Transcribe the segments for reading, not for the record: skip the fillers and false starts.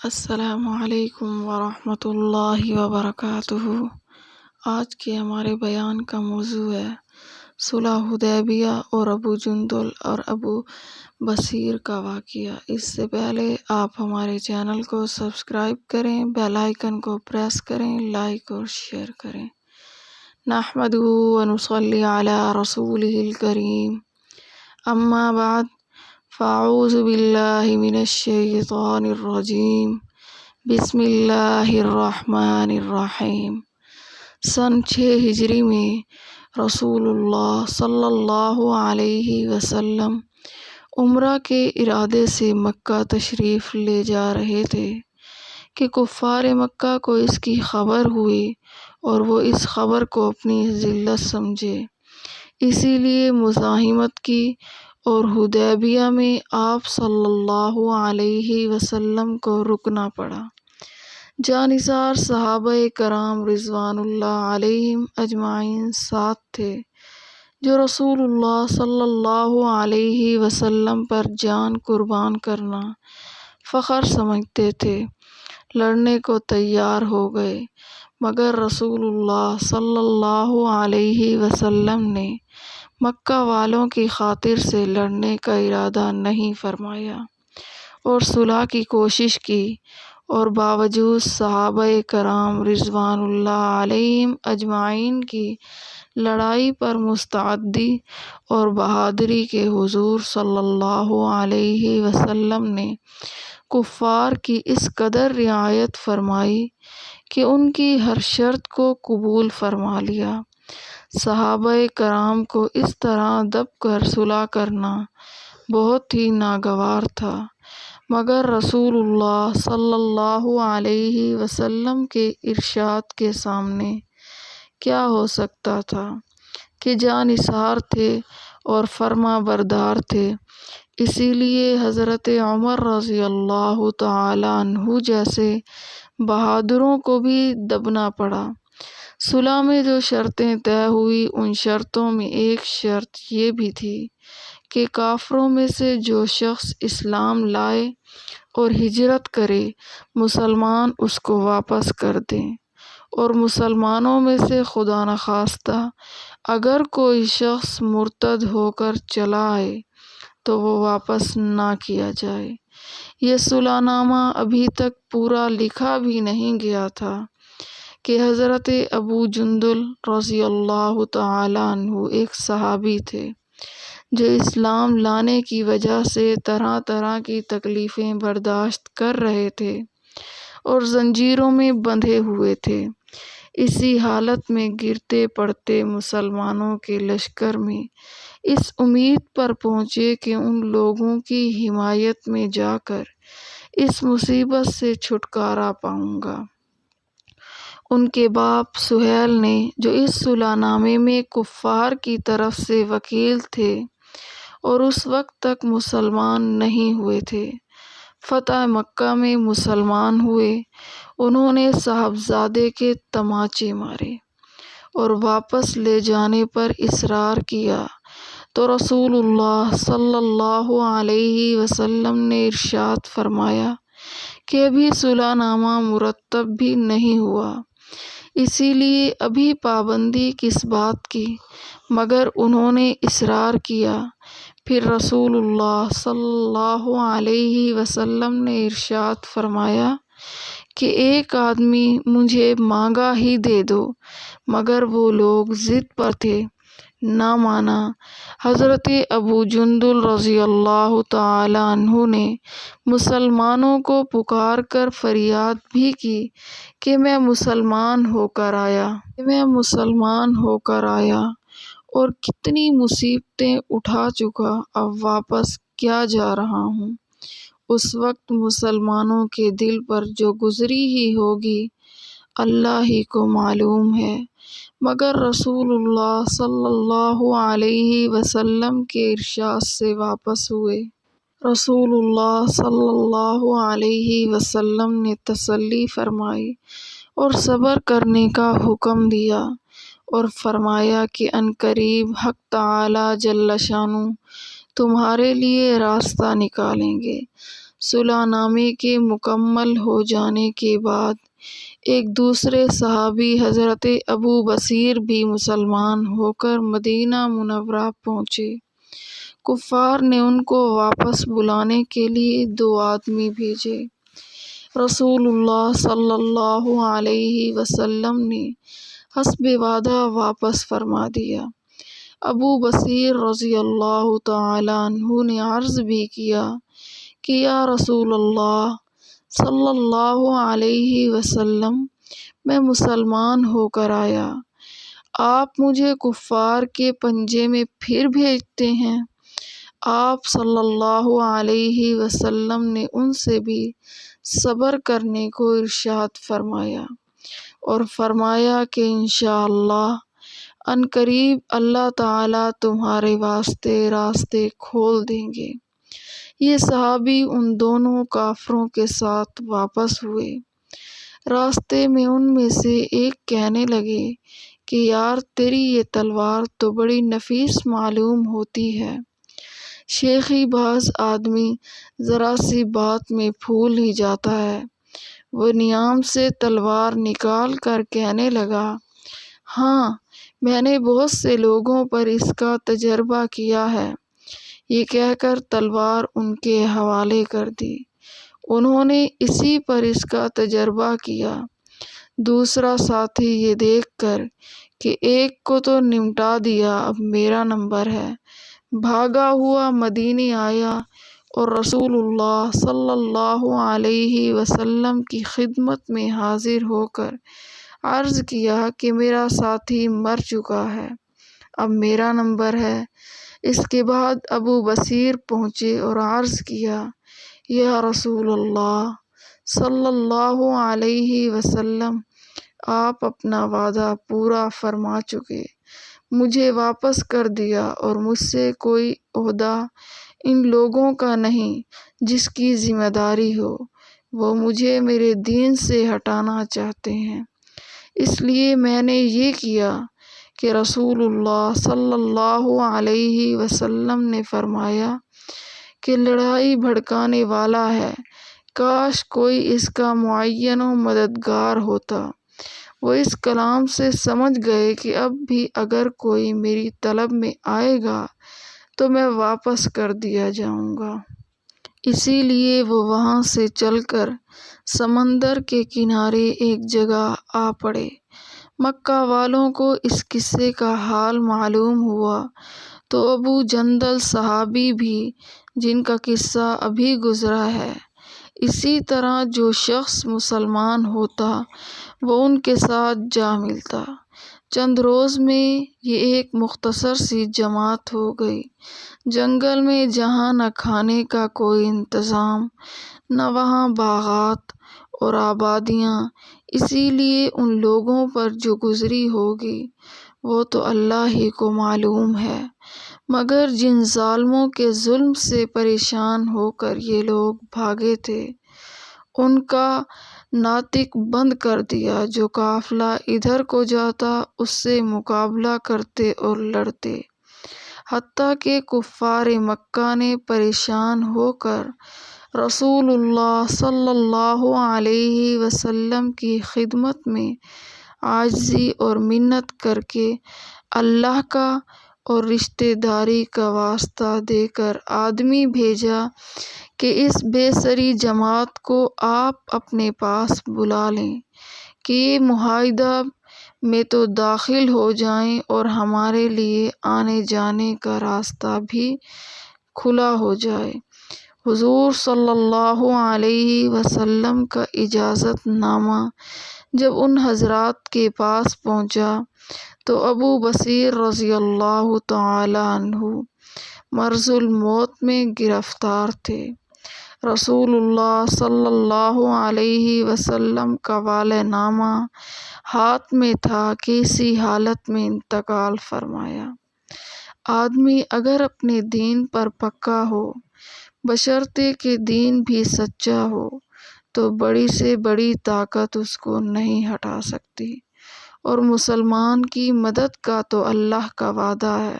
السلام علیکم ورحمۃ اللہ وبرکاتہ۔ آج کے ہمارے بیان کا موضوع ہے صلح حدیبیہ اور ابو جندل اور ابو بصیر کا واقعہ۔ اس سے پہلے آپ ہمارے چینل کو سبسکرائب کریں، بیل آئیکن کو پریس کریں، لائک اور شیئر کریں۔ نحمدہ ونصلی علی رسولہ الکریم، اما بعد، فاعوذ باللہ من الشیطان الرجیم، بسم اللہ الرحمن الرحیم۔ سن 6 ہجری میں رسول اللہ صلی اللہ علیہ وسلم عمرہ کے ارادے سے مکہ تشریف لے جا رہے تھے کہ کفار مکہ کو اس کی خبر ہوئی اور وہ اس خبر کو اپنی ذلت سمجھے، اسی لیے مزاحمت کی اور حدیبیہ میں آپ صلی اللہ علیہ وسلم کو رکنا پڑا۔ جانثار صحابہ کرام رضوان اللہ علیہم اجمعین ساتھ تھے، جو رسول اللہ صلی اللہ علیہ وسلم پر جان قربان کرنا فخر سمجھتے تھے، لڑنے کو تیار ہو گئے، مگر رسول اللہ صلی اللہ علیہ وسلم نے مکہ والوں کی خاطر سے لڑنے کا ارادہ نہیں فرمایا اور صلح کی کوشش کی، اور باوجود صحابہ کرام رضوان اللہ علیہم اجمعین کی لڑائی پر مستعدی اور بہادری کے حضور صلی اللہ علیہ وسلم نے کفار کی اس قدر رعایت فرمائی کہ ان کی ہر شرط کو قبول فرما لیا۔ صحابہ کرام کو اس طرح دب کر صلح کرنا بہت ہی ناگوار تھا، مگر رسول اللہ صلی اللہ علیہ وسلم کے ارشاد کے سامنے کیا ہو سکتا تھا کہ جانثار تھے اور فرما بردار تھے، اسی لیے حضرت عمر رضی اللہ تعالی عنہ جیسے بہادروں کو بھی دبنا پڑا۔ صلح میں جو شرطیں طے ہوئی، ان شرطوں میں ایک شرط یہ بھی تھی کہ کافروں میں سے جو شخص اسلام لائے اور ہجرت کرے، مسلمان اس کو واپس کر دیں، اور مسلمانوں میں سے خدا نخواستہ اگر کوئی شخص مرتد ہو کر چلا آئے تو وہ واپس نہ کیا جائے۔ یہ صلح نامہ ابھی تک پورا لکھا بھی نہیں گیا تھا کہ حضرت ابو جندل رضی اللہ تعالی عنہ ایک صحابی تھے جو اسلام لانے کی وجہ سے طرح طرح کی تکلیفیں برداشت کر رہے تھے اور زنجیروں میں بندھے ہوئے تھے۔ اسی حالت میں گرتے پڑتے مسلمانوں کے لشکر میں اس امید پر پہنچے کہ ان لوگوں کی حمایت میں جا کر اس مصیبت سے چھٹکارا پاؤں گا۔ ان کے باپ سہیل نے، جو اس صلح نامے میں کفار کی طرف سے وکیل تھے اور اس وقت تک مسلمان نہیں ہوئے تھے، فتح مکہ میں مسلمان ہوئے۔ انہوں نے صاحبزادے کے تماچے مارے اور واپس لے جانے پر اصرار کیا تو رسول اللہ صلی اللہ علیہ وسلم نے ارشاد فرمایا کہ ابھی صلح نامہ مرتب بھی نہیں ہوا، اسی لیے ابھی پابندی کس بات کی، مگر انہوں نے اصرار کیا۔ پھر رسول اللہ صلی اللہ علیہ وسلم نے ارشاد فرمایا کہ ایک آدمی مجھے مانگا ہی دے دو، مگر وہ لوگ ضد پر تھے، نہ مانا۔ حضرت ابو جندل رضی اللہ تعالی عنہ نے مسلمانوں کو پکار کر فریاد بھی کی کہ میں مسلمان ہو کر آیا اور کتنی مصیبتیں اٹھا چکا، اب واپس کیا جا رہا ہوں۔ اس وقت مسلمانوں کے دل پر جو گزری ہی ہوگی اللہ ہی کو معلوم ہے، مگر رسول اللہ صلی اللہ علیہ وسلم کے ارشاد سے واپس ہوئے۔ رسول اللہ صلی اللہ علیہ وسلم نے تسلی فرمائی اور صبر کرنے کا حکم دیا اور فرمایا کہ عنقریب حق تعالی جل شانہ تمہارے لیے راستہ نکالیں گے۔ صلح نامے کے مکمل ہو جانے کے بعد ایک دوسرے صحابی حضرت ابو بصیر بھی مسلمان ہو کر مدینہ منورہ پہنچے۔ کفار نے ان کو واپس بلانے کے لیے 2 آدمی بھیجے۔ رسول اللہ صلی اللہ علیہ وسلم نے حسب وعدہ واپس فرما دیا۔ ابو بصیر رضی اللہ تعالیٰ عنہ نے عرض بھی کیا کہ یا رسول اللہ صلی اللہ علیہ وسلم، میں مسلمان ہو کر آیا، آپ مجھے کفار کے پنجے میں پھر بھیجتے ہیں؟ آپ صلی اللہ علیہ وسلم نے ان سے بھی صبر کرنے کو ارشاد فرمایا اور فرمایا کہ انشاءاللہ عنقریب اللہ تعالیٰ تمہارے واسطے راستے کھول دیں گے۔ یہ صحابی ان دونوں کافروں کے ساتھ واپس ہوئے۔ راستے میں ان میں سے ایک کہنے لگے کہ یار، تیری یہ تلوار تو بڑی نفیس معلوم ہوتی ہے۔ شیخی باز آدمی ذرا سی بات میں پھول ہی جاتا ہے۔ وہ نیام سے تلوار نکال کر کہنے لگا، ہاں، میں نے بہت سے لوگوں پر اس کا تجربہ کیا ہے۔ یہ کہہ کر تلوار ان کے حوالے کر دی۔ انہوں نے اسی پر اس کا تجربہ کیا۔ دوسرا ساتھی یہ دیکھ کر کہ ایک کو تو نمٹا دیا، اب میرا نمبر ہے، بھاگا ہوا مدینے آیا اور رسول اللہ صلی اللہ علیہ وسلم کی خدمت میں حاضر ہو کر عرض کیا کہ میرا ساتھی مر چکا ہے، اب میرا نمبر ہے۔ اس کے بعد ابو بصیر پہنچے اور عرض کیا، یا رسول اللہ صلی اللہ علیہ وسلم، آپ اپنا وعدہ پورا فرما چکے، مجھے واپس کر دیا اور مجھ سے کوئی عہدہ ان لوگوں کا نہیں جس کی ذمہ داری ہو، وہ مجھے میرے دین سے ہٹانا چاہتے ہیں۔ اس لیے میں نے یہ کیا کہ رسول اللہ صلی اللہ علیہ وسلم نے فرمایا کہ لڑائی بھڑکانے والا ہے، کاش کوئی اس کا معین و مددگار ہوتا۔ وہ اس کلام سے سمجھ گئے کہ اب بھی اگر کوئی میری طلب میں آئے گا تو میں واپس کر دیا جاؤں گا۔ اسی لیے وہ وہاں سے چل کر سمندر کے کنارے ایک جگہ آ پڑے۔ مکہ والوں کو اس قصے کا حال معلوم ہوا تو ابو جندل صحابی بھی، جن کا قصہ ابھی گزرا ہے، اسی طرح جو شخص مسلمان ہوتا وہ ان کے ساتھ جا ملتا۔ چند روز میں یہ ایک مختصر سی جماعت ہو گئی۔ جنگل میں جہاں نہ کھانے کا کوئی انتظام، نہ وہاں باغات اور آبادیاں، اسی لیے ان لوگوں پر جو گزری ہوگی وہ تو اللہ ہی کو معلوم ہے، مگر جن ظالموں کے ظلم سے پریشان ہو کر یہ لوگ بھاگے تھے، ان کا ناطق بند کر دیا۔ جو قافلہ ادھر کو جاتا اس سے مقابلہ کرتے اور لڑتے، حتیٰ کہ کفار مکہ نے پریشان ہو کر رسول اللہ صلی اللہ علیہ وسلم کی خدمت میں عاجزی اور منت کر کے اللہ کا اور رشتہ داری کا واسطہ دے کر آدمی بھیجا کہ اس بے سری جماعت کو آپ اپنے پاس بلا لیں کہ یہ معاہدہ میں تو داخل ہو جائیں اور ہمارے لیے آنے جانے کا راستہ بھی کھلا ہو جائے۔ حضور صلی اللہ علیہ وسلم کا اجازت نامہ جب ان حضرات کے پاس پہنچا تو ابو بصیر رضی اللہ تعالی عنہ مرض الموت میں گرفتار تھے۔ رسول اللہ صلی اللہ علیہ وسلم کا والِ نامہ ہاتھ میں تھا کہ اسی حالت میں انتقال فرمایا۔ آدمی اگر اپنے دین پر پکا ہو، بشرطے کہ دین بھی سچا ہو، تو بڑی سے بڑی طاقت اس کو نہیں ہٹا سکتی، اور مسلمان کی مدد کا تو اللہ کا وعدہ ہے،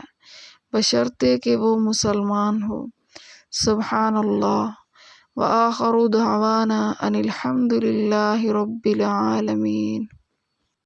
بشرطے کہ وہ مسلمان ہو۔ سبحان اللہ وآخر دعوانا ان الحمد للہ رب العالمین۔